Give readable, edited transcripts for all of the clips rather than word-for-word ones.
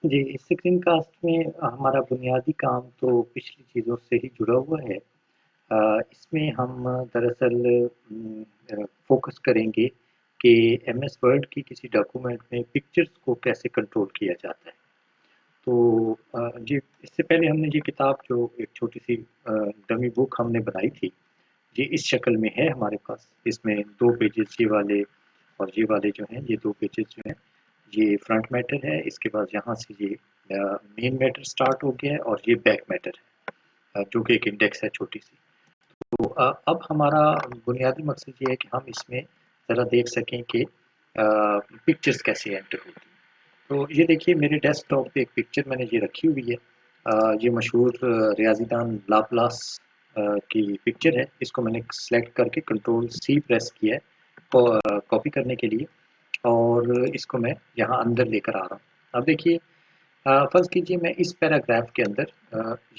जी, इस screen cast में हमारा बुनियादी काम तो पिछली चीज़ों से ही जुड़ा हुआ है। इसमें हम दरअसल फ़ोकस करेंगे कि एमएस वर्ड की किसी डॉक्यूमेंट में पिक्चर्स को कैसे कंट्रोल किया जाता है। तो जी, इससे पहले हमने ये किताब जो एक छोटी-सी डमी बुक हमने बनाई थी, ये इस शक्ल में है हमारे पास। इसमें 2 पेजेज़ ये वाले और ये वाले जो हैं, ये 2 पेजेज़ जो हैं, ये फ्रंट मैटर है। इसके बाद यहाँ से ये मेन मैटर स्टार्ट हो गया है और ये बैक मैटर है, जो कि एक इंडेक्स है छोटी-सी। तो अब हमारा बुनियादी मकसद ये है कि हम इसमें ज़रा देख सकें कि पिक्चर्स कैसे एंटर होती हैं। तो ये देखिए मेरे डेस्कटॉप पे एक पिक्चर मैंने ये रखी हुई है। ये मशहूर रियाज़ीदान लाप्लास की पिक्चर है। इसको मैंने सेलेक्ट करके कंट्रोल सी प्रेस किया है कॉपी करने के लिए, और इसको मैं यहाँ अंदर लेकर आ रहा हूँ। अब देखिए, फ़र्ज़ कीजिए मैं इस पैराग्राफ के अंदर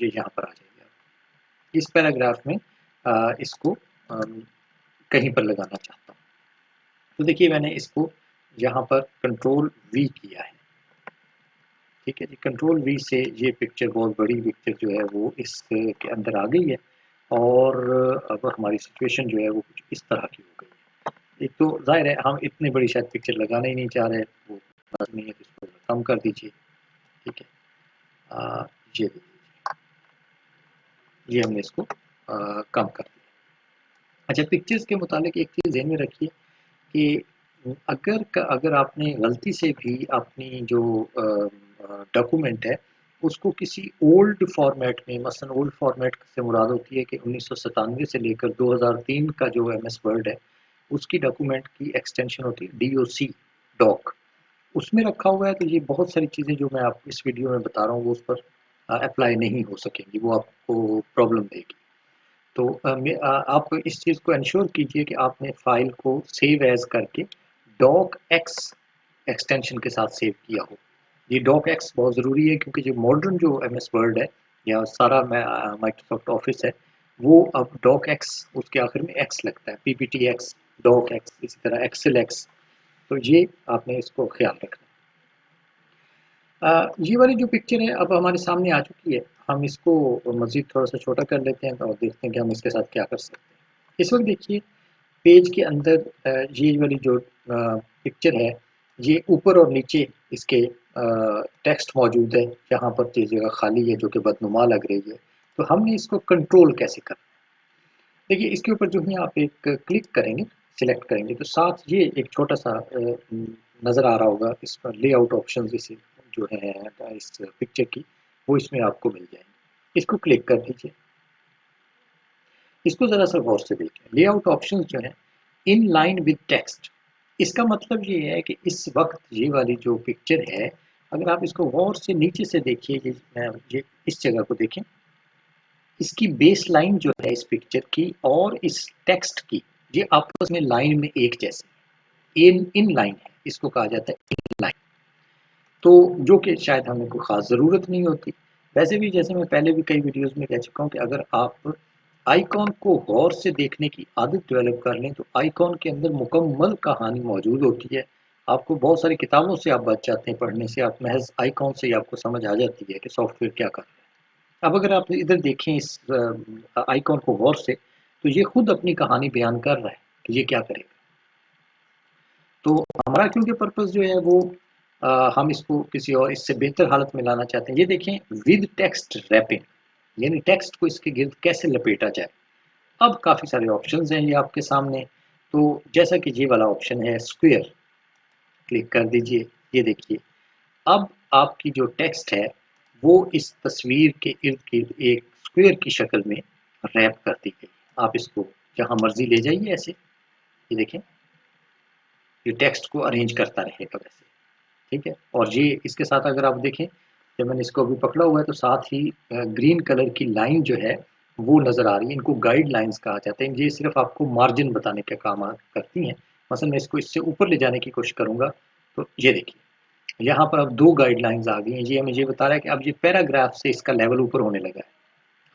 ये यहाँ पर आ जाइए आप। इस पैराग्राफ में इसको कहीं पर लगाना चाहता हूँ। तो देखिए मैंने इसको यहाँ पर कंट्रोल वी किया है। ठीक है जी, कंट्रोल वी से ये पिक्चर, बहुत बड़ी पिक्चर जो है वो इसके अंदर आ गई है, और अब हमारी सिचुएशन जो है वो कुछ इस तरह की हो गई है। एक तो ज़ाहिर है हम इतनी बड़ी शायद पिक्चर लगाना ही नहीं चाह रहे, वो बात नहीं है, तो इसको कम कर दीजिए। ठीक है, ये देखिए, ये हमने इसको कम कर दिया। अच्छा, पिक्चर्स के मुतालिक एक चीज़ ज़हन में रखिए कि अगर आपने गलती से भी अपनी जो डॉक्यूमेंट है उसको किसी ओल्ड फॉर्मेट में, मसलन ओल्ड फॉर्मेट से मुराद होती है कि 1997 से लेकर 2003 का जो एमएस वर्ड है उसकी डॉक्यूमेंट की एक्सटेंशन होती है डीओसी, डॉक। उसमें रखा हुआ है, तो ये बहुत सारी चीज़ें जो मैं आपको इस वीडियो में बता रहा हूँ वो उस पर अप्लाई नहीं हो सकेंगी, वो आपको प्रॉब्लम देगी। तो आप इस चीज़ को इंश्योर कीजिए कि आपने फ़ाइल को सेव एज़ करके डॉक एक्स एक्सटेंशन के साथ सेव किया हो। ये डॉक एक्स बहुत ज़रूरी है, क्योंकि जो मॉडर्न जो एमएस वर्ड है या सारा माइक्रोसॉफ्ट ऑफिस है, वो अब डॉक एक्स, उसके आखिर में एक्स लगता है, पीपीटी एक्स, डॉक एक्स, इसी तरह एक्सेल एक्स। तो ये आपने इसको ख्याल रखना। ये वाली जो पिक्चर है अब हमारे सामने आ चुकी है। हम इसको मज़ीद थोड़ा-सा छोटा कर लेते हैं और देखते हैं कि हम इसके साथ क्या कर सकते हैं। इस वक़्त देखिए पेज के अंदर ये वाली जो पिक्चर है, ये ऊपर और नीचे इसके टेक्स्ट मौजूद है, जहाँ पर ये जगह खाली है जो कि बदनुमा लग रही है। तो हमने इसको कंट्रोल कैसे करना है? देखिए इसके ऊपर जो ही आप एक क्लिक करेंगे, सिलेक्ट करेंगे, तो साथ ये एक छोटा-सा नज़र आ रहा होगा, इस पर लेआउट ऑप्शंस इस जो है इस पिक्चर की, वो इसमें आपको मिल जाएँगे। इसको क्लिक कर दीजिए। इसको ज़रा-सा गौर से देखें। लेआउट ऑप्शंस जो हैं, इन लाइन विद टेक्स्ट, इसका मतलब ये है कि इस वक़्त ये वाली जो पिक्चर है, अगर आप इसको गौर से नीचे से देखिए, ये इस जगह को देखें, इसकी बेस लाइन जो है इस पिक्चर की और इस टेक्स्ट की, ये आपस में लाइन में एक जैसे इन लाइन है, इसको कहा जाता है इन लाइन। तो जो कि शायद हमें कोई ख़ास ज़रूरत नहीं होती। वैसे भी जैसे मैं पहले भी कई वीडियोज़ में कह चुका हूँ कि अगर आप आइकॉन को गौर से देखने की आदत डेवलप कर लें, तो आइकॉन के अंदर मुकम्मल कहानी मौजूद होती है। आपको बहुत सारी किताबों से आप बच जाते हैं पढ़ने से, आप महज़ आइकॉन से ही आपको समझ आ जाती है कि सॉफ्टवेयर क्या कर रहा है। अब अगर आप इधर देखें इस आइकॉन को गौर से, तो ये खुद अपनी कहानी बयान कर रहा है कि ये क्या करेगा। तो हमारा क्योंकि पर्पस जो है वो हम इसको किसी और इससे बेहतर हालत में लाना चाहते हैं। ये देखें, विद टेक्स्ट रैपिंग, यानी टेक्स्ट को इसके गिर्द कैसे लपेटा जाए। अब काफ़ी सारे ऑप्शंस हैं ये आपके सामने। तो जैसा कि ये वाला ऑप्शन है स्क्वायर, क्लिक कर दीजिए। ये देखिए, अब आपकी जो टेक्स्ट है वो इस तस्वीर के इर्द गिर्द एक स्क्वायर की शक्ल में रैप कर दी गई। आप इसको जहाँ मर्जी ले जाइए ऐसे, ये देखें, ये टेक्स्ट को अरेंज करता रहेगा वैसे। ठीक है, और ये इसके साथ अगर आप देखें, जब मैंने इसको अभी पकड़ा हुआ है तो साथ ही ग्रीन कलर की लाइन जो है वो नज़र आ रही है। इनको गाइड लाइंस कहा जाता है। ये सिर्फ आपको मार्जिन बताने का काम करती हैं। मसलन मैं इसको इससे ऊपर ले जाने की कोशिश करूँगा, तो ये देखिए, यहाँ पर अब 2 गाइडलाइंस आ गई हैं। ये हमें ये बता रहा है कि अब ये पैराग्राफ से इसका लेवल ऊपर होने लगा है।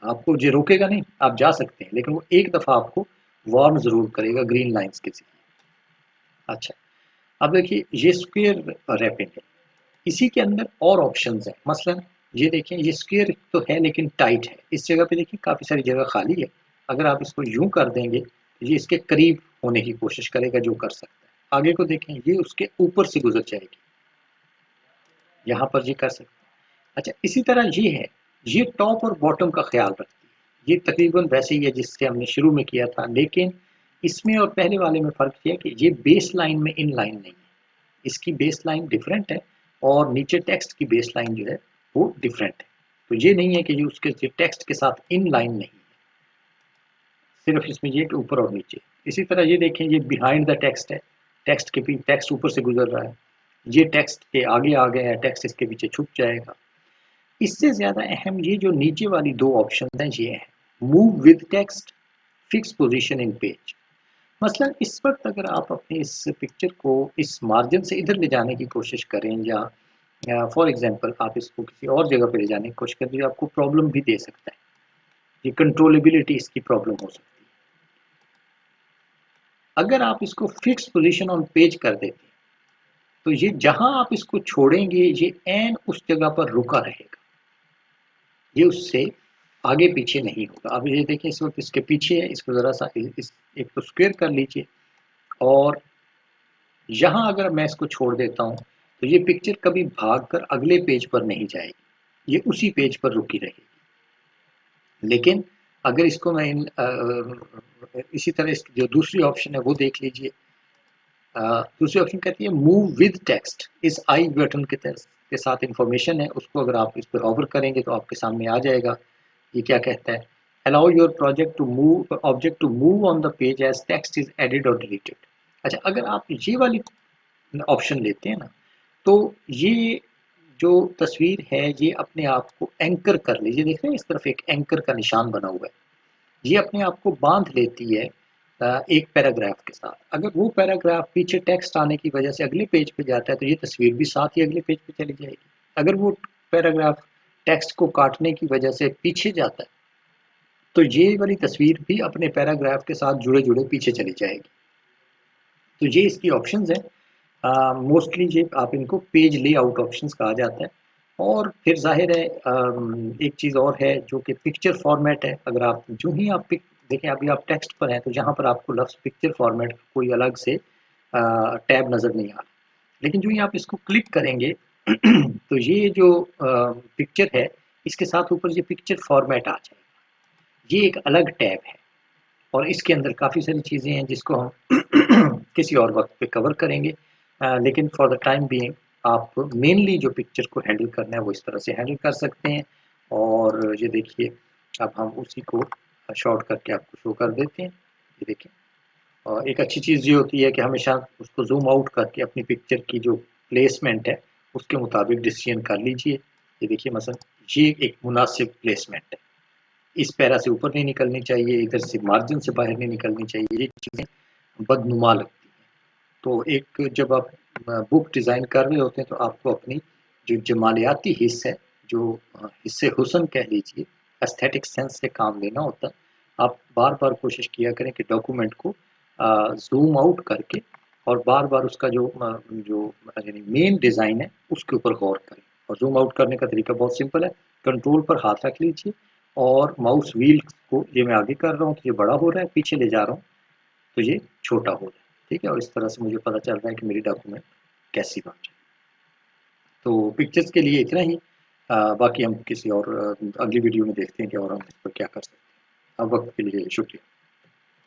आपको ये रोकेगा नहीं, आप जा सकते हैं, लेकिन वो एक दफ़ा आपको वार्न ज़रूर करेगा ग्रीन लाइन्स के ज़रिए। अच्छा, अब देखिए ये स्क्वायर रैपिंग है। इसी के अंदर और ऑप्शंस हैं, मसलन ये देखें, ये स्क्वायर तो है लेकिन टाइट है, इस जगह पे देखिए काफ़ी सारी जगह खाली है। अगर आप इसको यूं कर देंगे तो ये इसके करीब होने की कोशिश करेगा, जो कर सकता है। आगे को देखें, ये उसके ऊपर से गुजर जाएगी, यहाँ पर ये कर सकते हैं। अच्छा, इसी तरह ये है, ये टॉप और बॉटम का ख्याल रखती है। ये तकरीबन वैसे ही है जिससे हमने शुरू में किया था, लेकिन इसमें और पहले वाले में फ़र्क ये है कि ये बेस लाइन में इन लाइन नहीं है, इसकी बेस लाइन डिफरेंट है और नीचे टेक्स्ट की बेस लाइन जो है वो डिफरेंट है। तो ये नहीं है कि ये उसके टेक्स्ट के साथ इन लाइन नहीं है, सिर्फ इसमें ये कि ऊपर और नीचे। इसी तरह ये देखें, ये बिहाइंड द टेक्स्ट है, टेक्स्ट के भी टेक्स्ट ऊपर से गुजर रहा है, ये टेक्स्ट के आगे आ गया है, टेक्स्ट इसके पीछे छुप जाएगा। इससे ज़्यादा अहम ये जो नीचे वाली दो ऑप्शन हैं ये है, move with text, fix position in page. मसलन इस वक्त अगर आप अपनी इस पिक्चर को इस मार्जिन से इधर ले जाने की कोशिश करें, या फॉर एग्जांपल आप इसको किसी और जगह पे ले जाने की कोशिश करें, जो आपको प्रॉब्लम भी दे सकता है, ये कंट्रोलेबिलिटी इसकी प्रॉब्लम हो सकती है। अगर आप इसको फिक्स पोजीशन ऑन पेज कर देते हैं तो ये जहां आप इसको छोड़ेंगे ये एन उस जगह पर रुका रहेगा, ये उससे आगे पीछे नहीं होगा। अब ये देखिए, इस वक्त इसके पीछे है, इसको ज़रा सा एक तो स्क्वायर कर लीजिए, और यहाँ अगर मैं इसको छोड़ देता हूँ तो ये पिक्चर कभी भागकर अगले पेज पर नहीं जाएगी, ये उसी पेज पर रुकी रहेगी। लेकिन अगर इसको मैं इसी तरह इसकी जो दूसरी ऑप्शन है वो देख लीजिए, दूसरी ऑप्शन कहती है मूव विद टेक्स्ट, इस आई बटन के साथ इंफॉर्मेशन है, उसको अगर आप इस पर ओवर करेंगे तो आपके सामने आ जाएगा। ये क्या कहता है, allow your project to move object to move on the page as text is added और डिलीटेड। अच्छा, अगर आप ये वाली ऑप्शन लेते हैं ना, तो ये जो तस्वीर है ये अपने आप को एंकर कर लीजिए, देख रहे हैं इस तरफ एक एंकर का निशान बना हुआ है, ये अपने आप को बांध लेती है एक पैराग्राफ के साथ। अगर वो पैराग्राफ पीछे टेक्स्ट आने की वजह से अगले पेज पे जाता है तो ये तस्वीर भी साथ ही अगले पेज पे चली जाएगी। अगर वो पैराग्राफ टेक्स्ट को काटने की वजह से पीछे जाता है तो ये वाली तस्वीर भी अपने पैराग्राफ के साथ जुड़े जुड़े पीछे चली जाएगी। तो ये इसकी ऑप्शंस हैं, मोस्टली ये आप इनको पेज लेआउट ऑप्शंस कहा जाता है। और फिर जाहिर है एक चीज़ और है जो कि पिक्चर फॉर्मेट है। अगर आप जो ही आप देखें, अभी आप टेक्स्ट पर हैं तो यहाँ पर आपको लफ्ज़ पिक्चर फॉर्मेट कोई अलग से टैब नज़र नहीं आ रहा, लेकिन जो ही आप इसको क्लिक करेंगे तो ये जो पिक्चर है इसके साथ ऊपर ये पिक्चर फॉर्मेट आ जाएगा, ये एक अलग टैब है और इसके अंदर काफ़ी सारी चीज़ें हैं जिसको हम किसी और वक्त पे कवर करेंगे। लेकिन फॉर द टाइम बीइंग आप मेनली जो पिक्चर को हैंडल करना है वो इस तरह से हैंडल कर सकते हैं। और ये देखिए, अब हम उसी को शॉर्ट करके आपको शो कर देते हैं। ये देखिए, और एक अच्छी चीज़ ये होती है कि हमेशा उसको जूम आउट करके अपनी पिक्चर की जो प्लेसमेंट है उसके मुताबिक डिसीजन कर लीजिए। ये देखिए, मसलन ये एक मुनासिब प्लेसमेंट है, इस पैरा से ऊपर नहीं निकलनी चाहिए, इधर से मार्जिन से बाहर नहीं निकलनी चाहिए, ये चीज़ें बदनुमा लगती हैं। तो एक जब आप बुक डिज़ाइन कर रहे होते हैं तो आपको अपनी जो जमालियाती हिस्स है, जो हिस्से हुस्न कह लीजिए, एस्थेटिक सेंस से काम लेना होता है। आप बार बार कोशिश किया करें कि डॉक्यूमेंट को जूम आउट करके और बार बार उसका जो यानी मेन डिज़ाइन है उसके ऊपर गौर करें। और जूम आउट करने का तरीका बहुत सिंपल है, कंट्रोल पर हाथ रख लीजिए और माउस व्हील को, ये मैं आगे कर रहा हूँ तो ये बड़ा हो रहा है, पीछे ले जा रहा हूँ तो ये छोटा हो रहा है। ठीक है, और इस तरह से मुझे पता चल रहा है कि मेरी डॉक्यूमेंट कैसी बन रही है। तो पिक्चर्स के लिए इतना ही। बाकी हम किसी और अगली वीडियो में देखते हैं कि और हम इस पर क्या कर सकते हैं। अब वक्त के लिए शुक्रिया।